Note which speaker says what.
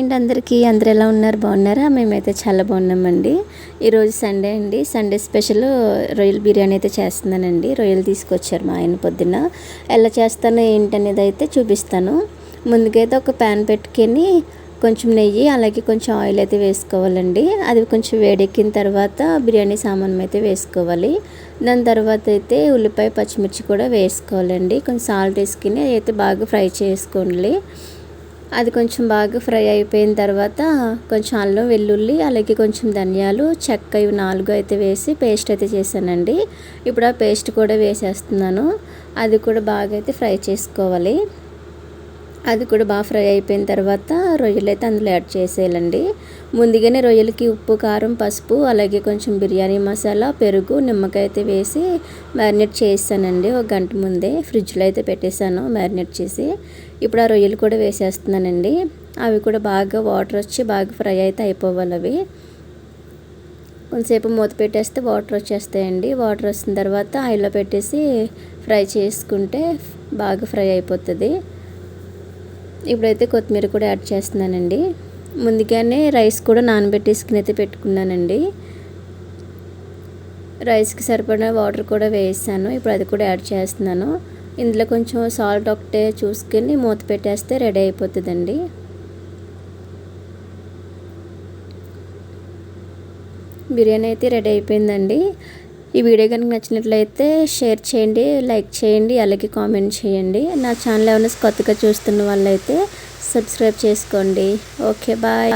Speaker 1: అండి అందరికీ. అందరు ఎలా ఉన్నారు? బాగున్నారా? మేమైతే చాలా బాగున్నామండి. ఈరోజు సండే అండి. సండే స్పెషల్ రొయ్యల బిర్యానీ అయితే చేస్తున్నానండి. రొయ్యలు తీసుకొచ్చారు మా ఆయన పొద్దున్న. ఎలా చేస్తానో ఏంటనేది అయితే చూపిస్తాను. ముందుకైతే ఒక ప్యాన్ పెట్టుకొని కొంచెం నెయ్యి అలాగే కొంచెం ఆయిల్ అయితే వేసుకోవాలండి. అది కొంచెం వేడెక్కిన తర్వాత బిర్యానీ సామాన్ అయితే వేసుకోవాలి. దాని తర్వాత అయితే ఉల్లిపాయ పచ్చిమిర్చి కూడా వేసుకోవాలండి. కొంచెం సాల్ట్ వేసుకుని అయితే బాగా ఫ్రై చేసుకోండి. అది కొంచెం బాగా ఫ్రై అయిపోయిన తర్వాత కొంచెం అల్లం వెల్లుల్లి అలాగే కొంచెం ధనియాలు చెక్క ఇవి 4 అయితే వేసి పేస్ట్ అయితే చేశానండి. ఇప్పుడు ఆ పేస్ట్ కూడా వేసేస్తున్నాను. అది కూడా బాగా అయితే ఫ్రై చేసుకోవాలి. అది కూడా బాగా ఫ్రై అయిపోయిన తర్వాత రొయ్యలు అయితే అందులో యాడ్ చేసేయాలండి. ముందుగానే రొయ్యలకి ఉప్పు కారం పసుపు అలాగే కొంచెం బిర్యానీ మసాలా పెరుగు నిమ్మకాయ అయితే వేసి మ్యారినేట్ చేసానండి. ఒక గంట ముందే ఫ్రిడ్జ్లో అయితే పెట్టేశాను మ్యారినేట్ చేసి. ఇప్పుడు ఆ రొయ్యలు కూడా వేసేస్తున్నానండి. అవి కూడా బాగా వాటర్ వచ్చి బాగా ఫ్రై అయితే అయిపోవాలి. అవి కొంతసేపు మూత పెట్టేస్తే వాటర్ వచ్చేస్తాయండి. వాటర్ వచ్చిన తర్వాత ఆయిల్లో పెట్టేసి ఫ్రై చేసుకుంటే బాగా ఫ్రై అయిపోతుంది. ఇప్పుడైతే కొత్తిమీర కూడా యాడ్ చేస్తున్నానండి. ముందుగానే రైస్ కూడా నానబెట్టేసుకుని అయితే పెట్టుకున్నానండి. రైస్కి సరిపడా వాటర్ కూడా వేసాను. ఇప్పుడు అది కూడా యాడ్ చేస్తున్నాను. ఇందులో కొంచెం సాల్ట్ ఒకటే చూసుకొని మూత పెట్టేస్తే రెడీ అయిపోతుందండి. బిర్యానీ అయితే రెడీ అయిపోయిందండి. ఈ వీడియో కనుక నచ్చినట్లయితే షేర్ చేయండి, లైక్ చేయండి, అలాగే కామెంట్ చేయండి. నా ఛానల్ ఏమైనా కొత్తగా చూస్తున్న వాళ్ళైతే సబ్స్క్రైబ్ చేసుకోండి. Okay bye.